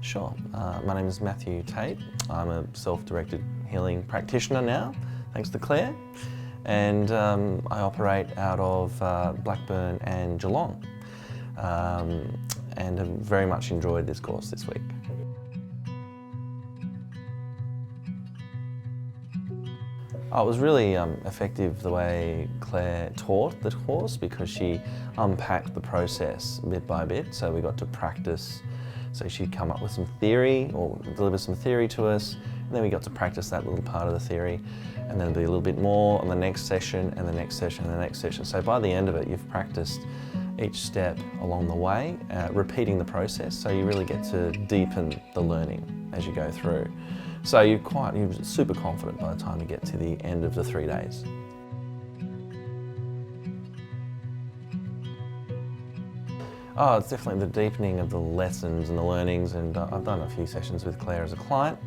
Sure. My name is Matthew Tate. I'm a self-directed healing practitioner now, thanks to Claire, and I operate out of Blackburn and Geelong, and have very much enjoyed this course this week. Oh, it was really effective the way Claire taught the course, because she unpacked the process bit by bit, so we got to practice. So she'd come up with some theory or deliver some theory to us, and then we got to practice that little part of the theory, and then be a little bit more on the next session and the next session and the next session. So by the end of it, you've practiced each step along the way, repeating the process, so you really get to deepen the learning as you go through. So you're super confident by the time you get to the end of the 3 days. Oh, it's definitely the deepening of the lessons and the learnings, and I've done a few sessions with Claire as a client,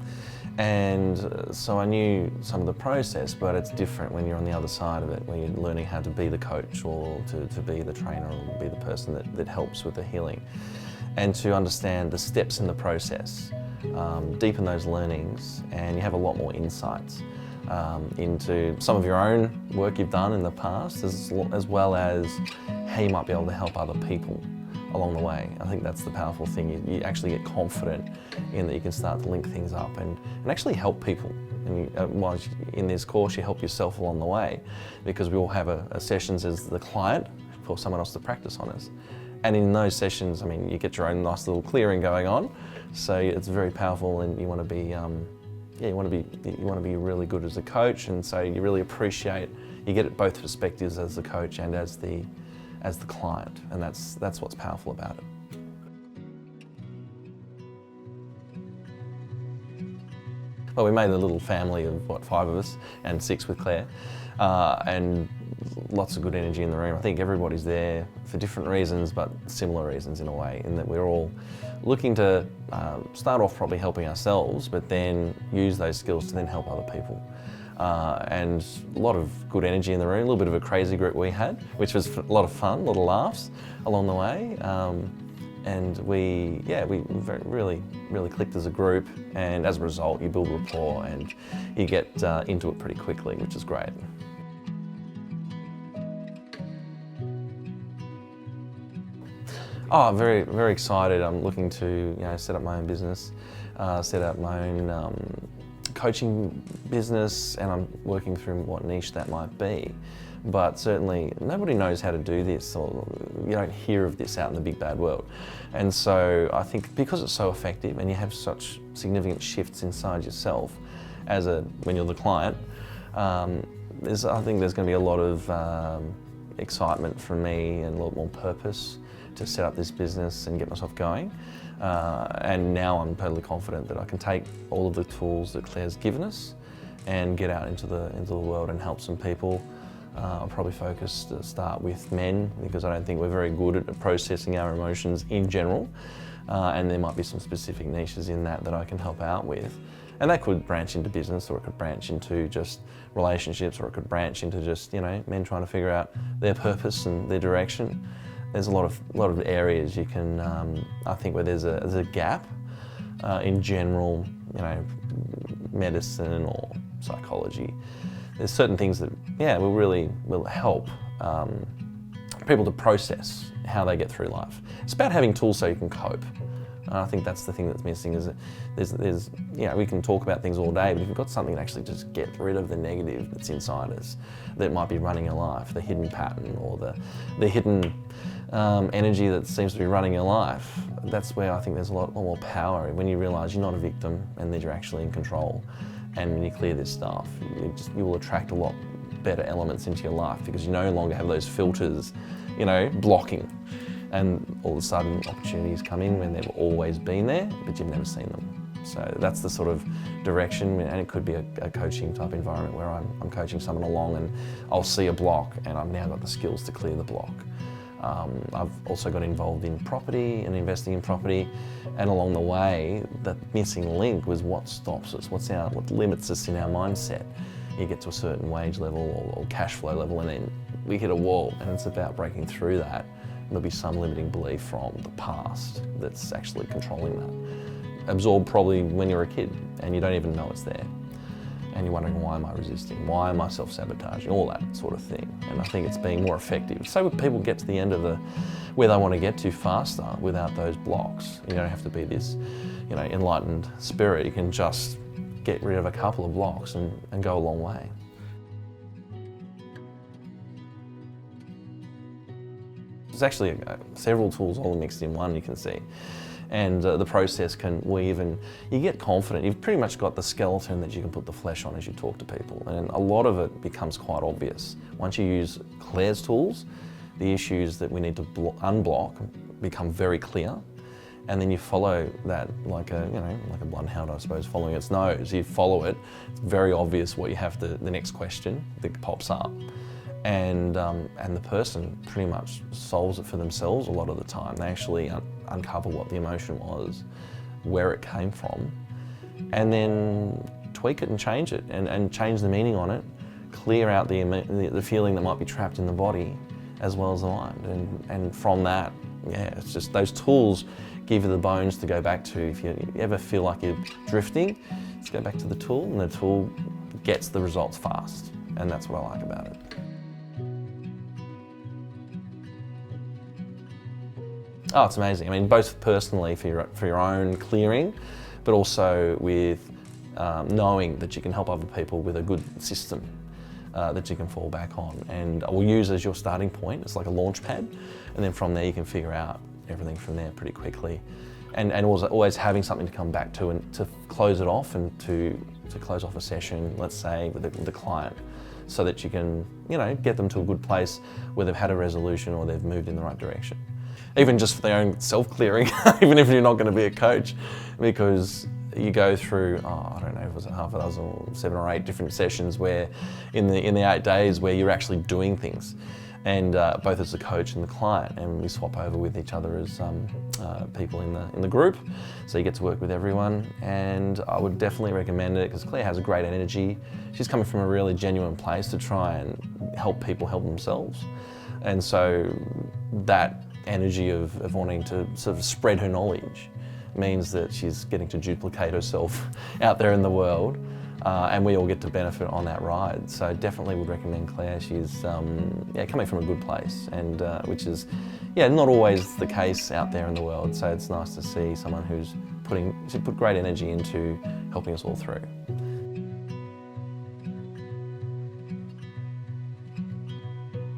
and so I knew some of the process, but it's different when you're on the other side of it, when you're learning how to be the coach or to be the trainer or be the person that helps with the healing, and to understand the steps in the process, deepen those learnings, and you have a lot more insights into some of your own work you've done in the past, as well as how you might be able to help other people along the way. I think that's the powerful thing. You actually get confident in that you can start to link things up and actually help people. And while in this course, you help yourself along the way, because we all have a sessions as the client for someone else to practice on us. And in those sessions, I mean, you get your own nice little clearing going on, so it's very powerful, and you want to be, you want to be really good as a coach, and so you really appreciate. You get it both perspectives as the coach and as the client, and that's what's powerful about it. Well, we made a little family of 5 of us, and 6 with Claire, and lots of good energy in the room. I think everybody's there for different reasons, but similar reasons in a way, in that we're all looking to start off probably helping ourselves, but then use those skills to then help other people. And a lot of good energy in the room, a little bit of a crazy group we had, which was a lot of fun, a lot of laughs along the way. And we really clicked as a group, and as a result, you build rapport and you get into it pretty quickly, which is great. Oh, very, very excited. I'm looking to set up my own business, set up my own coaching business, and I'm working through what niche that might be. But certainly nobody knows how to do this, or you don't hear of this out in the big bad world. And so I think because it's so effective and you have such significant shifts inside yourself when you're the client, I think there's going to be a lot of excitement from me and a lot more purpose to set up this business and get myself going. And now I'm totally confident that I can take all of the tools that Claire's given us and get out into the world and help some people. I'll probably focus to start with men, because I don't think we're very good at processing our emotions in general, and there might be some specific niches in that I can help out with. And that could branch into business, or it could branch into just relationships, or it could branch into just men trying to figure out their purpose and their direction. There's a lot of areas you can, I think, where there's a gap in general, medicine or psychology. There's certain things that, will help people to process how they get through life. It's about having tools so you can cope. I think that's the thing that's missing, is that we can talk about things all day, but if you've got something to actually just get rid of the negative that's inside us, that might be running your life, the hidden pattern or the hidden energy that seems to be running your life, that's where I think there's a lot more power, when you realise you're not a victim and that you're actually in control. And when you clear this stuff, you will attract a lot better elements into your life, because you no longer have those filters, blocking. And all of a sudden opportunities come in when they've always been there, but you've never seen them. So that's the sort of direction, and it could be a coaching type environment where I'm coaching someone along and I'll see a block and I've now got the skills to clear the block. I've also got involved in property and investing in property, and along the way, the missing link was what stops us, what limits us in our mindset. You get to a certain wage level or cash flow level, and then we hit a wall, and it's about breaking through that. There'll be some limiting belief from the past that's actually controlling that. absorbed probably when you're a kid and you don't even know it's there. And you're wondering, why am I resisting? Why am I self-sabotaging? All that sort of thing. And I think it's being more effective. So people get to the end of where they want to get to faster without those blocks. You don't have to be this, enlightened spirit. You can just get rid of a couple of blocks and go a long way. There's actually several tools all mixed in one, you can see. And the process can weave, and you get confident. You've pretty much got the skeleton that you can put the flesh on as you talk to people. And a lot of it becomes quite obvious. Once you use Claire's tools, the issues that we need to unblock become very clear. And then you follow that like a bloodhound, I suppose, following its nose. You follow it, it's very obvious what you have the next question that pops up. And the person pretty much solves it for themselves a lot of the time. They actually uncover what the emotion was, where it came from, and then tweak it and change it, and change the meaning on it, clear out the feeling that might be trapped in the body as well as the mind. And from that, it's just those tools give you the bones to go back to. If you ever feel like you're drifting, just go back to the tool, and the tool gets the results fast. And that's what I like about it. Oh, it's amazing. I mean, both personally for your own clearing, but also with knowing that you can help other people with a good system that you can fall back on. And we'll use as your starting point. It's like a launch pad. And then from there you can figure out everything from there pretty quickly. And always having something to come back to and to close it off, and to close off a session, let's say, with the client, so that you can, get them to a good place where they've had a resolution or they've moved in the right direction. Even just for their own self-clearing, even if you're not going to be a coach, because you go through, I don't know, was it half a dozen or 7 or 8 different sessions where in the 8 days where you're actually doing things, and both as the coach and the client, and we swap over with each other as people in the group, so you get to work with everyone. And I would definitely recommend it because Claire has a great energy. She's coming from a really genuine place to try and help people help themselves, and so that energy of wanting to sort of spread her knowledge means that she's getting to duplicate herself out there in the world, and we all get to benefit on that ride. So definitely would recommend Claire. She's coming from a good place, and which is not always the case out there in the world. So it's nice to see someone who's put great energy into helping us all through.